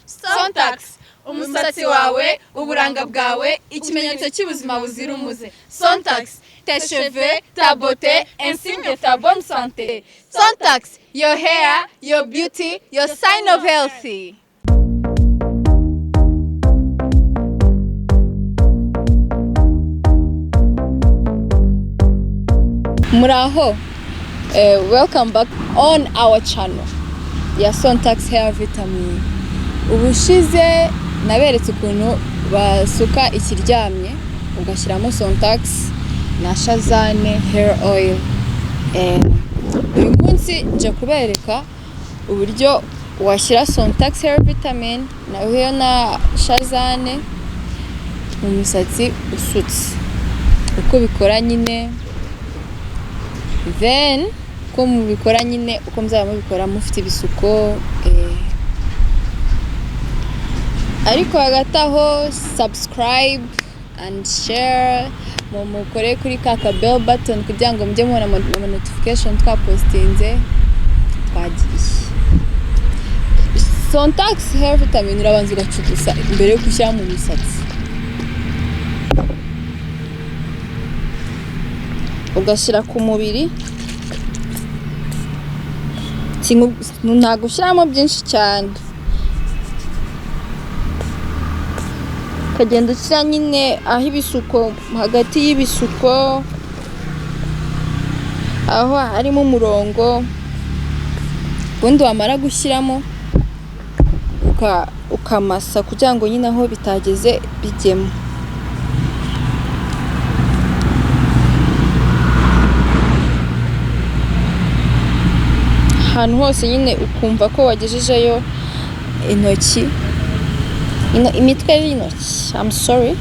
Sontax, umusatsi wawe, uburanga bwawe, ikimenyetso cy'ubuzima buzira umuze. Sontax, tes cheveux, ta beauté, un signe de ta bonne santé. Sontax, your hair, your beauty, your sign of healthy. Muraho, welcome back on our channel ya Sontax Hair Vitamin. Ubushize naberetse ukuntu basuka ikiryamye ugashyiramo Sontax na Shazane Hair Oil. Uyu munsi nje kubereka uburyo washyira Sontax Hair Vitamin na Shazane mu misatsi usutse, uko bikora nyine, then ko mubikora nyine uko muzaba mubikora mufite ibisuko. Ariko hagati aho subscribe and share, mukore kuri kaka bell button kugira ngo mujye mubona ama notification twapostinze twagiye. Sontax Hair Vitamin urabanza ugacugusa mbere yo gushyira mu misatsi, ugashyira ku mubiri. Ntabwo ushyiramo byinshi cyane, ukagenda ushyira nyine aho ibisuko, hagati y'ibisuko aho harimo umurongo. Ubundi wamara gushyiramo ukamasa kugira ngo nyine aho bitageze bijyemo. Ahantu hose nyine ukumva ko wagejejeyo intoki, imitwe y'intoki. I'm sorry.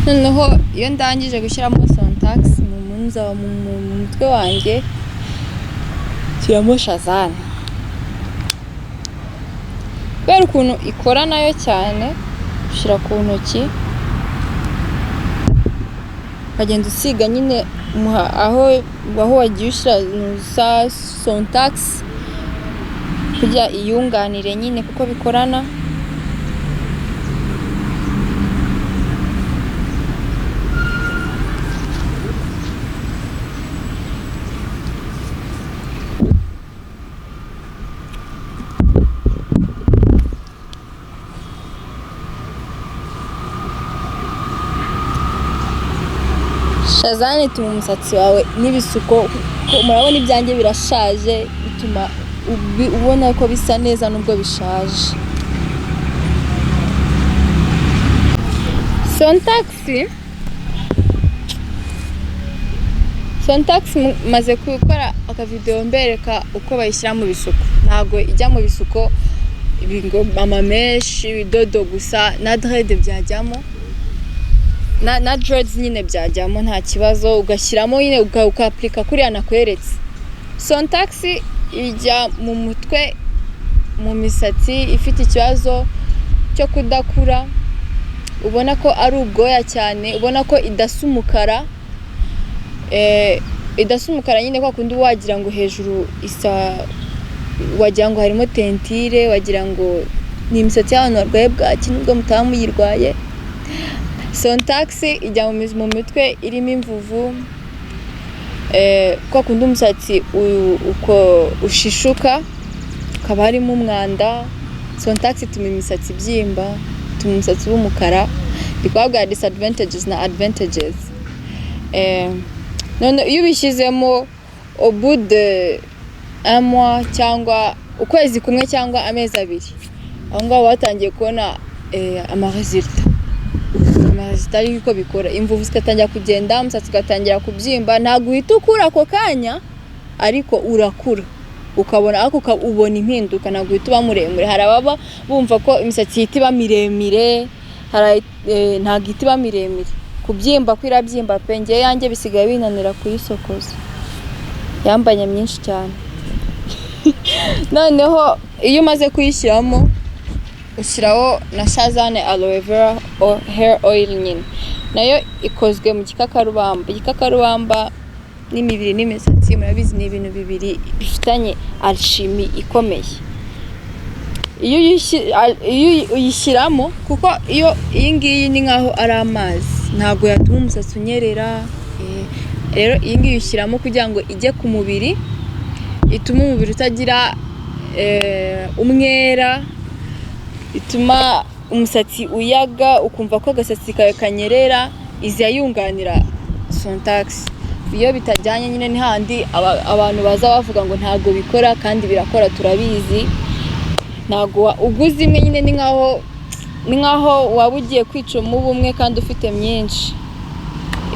Noneho iyo ndangije gushyiramo Sontax mu mutwe wanjye, nshyiramo Shazane. Kubera ukuntu ikora nayo cyane, ushyira ku ntoki ukagenda usiga nyine aho wagiye ushyira Sontax kugira iyunganire nyine kuko bikorana. Shazane ituma umusatsi wawe n'ibisuko, murabona ibyanjye birashaje, bituma ubona ko bisa neza nubwo bishaje. Sontax maze gukora akavideo mbereka uko bayishyira mu bisuko. Ntabwo ijya mu bisuko amameshi, ibidodo gusa, na dread byajyamo, na dreads nyine byajyamo nta kibazo. Ugashyiramo nyine ukaplika kuriya nakweretse. Sontax ijya mu mutwe, mu misatsi ifite ikibazo cyo kudakura, ubona ko ari ubwoya cyane, ubona ko idasa umukara. Idasa umukara nyine kwa kundi wagira ngo hejuru isa, wagira ngo harimo tentire, wagira ngo ni imisatsi y'abantu barwaye bwaki nubwo mutaba muyirwaye. Sontax ijya mu mitwe irimo imvuvu, kwa kundi umusatsi uko ushishuka ukaba harimo umwanda. Sontax ituma imisatsi byimba, ituma umusatsi w'umukara. Bikabwa disadvantages na advantages. None iyo ubishyizemo au bout de un mois cyangwa ukwezi kumwe cyangwa amezi abiri, aho ngaho watangiye kubona amaresultat. Zitari uko bikora, imvuvu zikatangira kugenda, umusatsi ugatangira kubyimba. Ntabwo uhita ukura ako kanya, ariko urakura ukabona, ariko ubona impinduka. Ntabwo uhita uba muremure. Hari ababa bumva ko imisatsi ihita iba miremire, ntabwo ihita iba miremire. Kubyimba kwirabyimba pe, njye yanjye bisigaye binanira kuyisokoza, yambanye myinshi cyane. Noneho iyo umaze kuyishyiramo ushyiraho na Shazane Aloe Vera Hair Oil nyine. nayo ikozwe mu gikakarubamba. Igikakarubamba n'imibiri n'imisatsi murabizi ni ibintu bibiri bifitanye alchimie ikomeye. Iyo uyishyiramo kuko iyi ngiyi ni nkaho ari amazi ntabwo yatuma umusatsi unyerera. Rero iyi ngiyi uyishyiramo kugira ngo ijye ku mubiri, ituma umubiri utagira umwera, ituma umusatsi uyaga ukumva ko agasatsi kawe kanyerera. Izi yayunganira Sontax. Iyo bitajyanye nyine ni handi abantu baza bavuga ngo ntago bikora, kandi birakora turabizi. Ntago uguze imwe nyine ni nkaho waba ugiye kwica umubu umwe kandi ufite myinshi.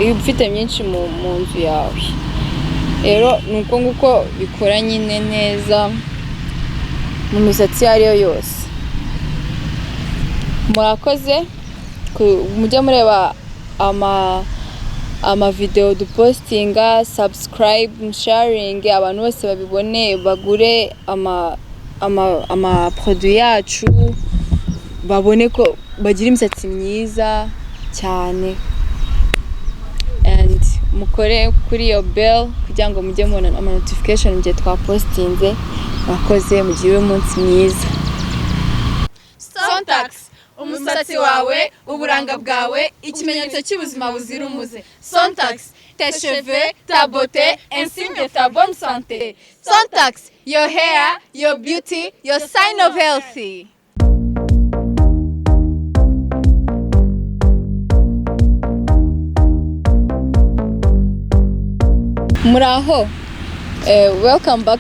Iyo ufite myinshi mu nzu yawe. Rero nuko nguko bikora nyine neza mu misatsi ariyo yose. Murakoze mujye mureba ama video dupostinga, subscribe, sharing, abantu bose babibone, bagure ama produit yacu, babone ko bagira imisatsi myiza cyane. And mukore kuri iyo bell kugira ngo mujye mubona ama notification mu gihe twapostinze. Bakoze mugire umunsi mwiza. Sontax, umusatsi wawe, uburanga bwawe, ikimenyetso cy'ubuzima buzira umuze. Sontax, tes cheveux, ta beauté, un signe de ta bonne santé. Sontax, your hair, your beauty, your sign of healthy. Muraho, welcome back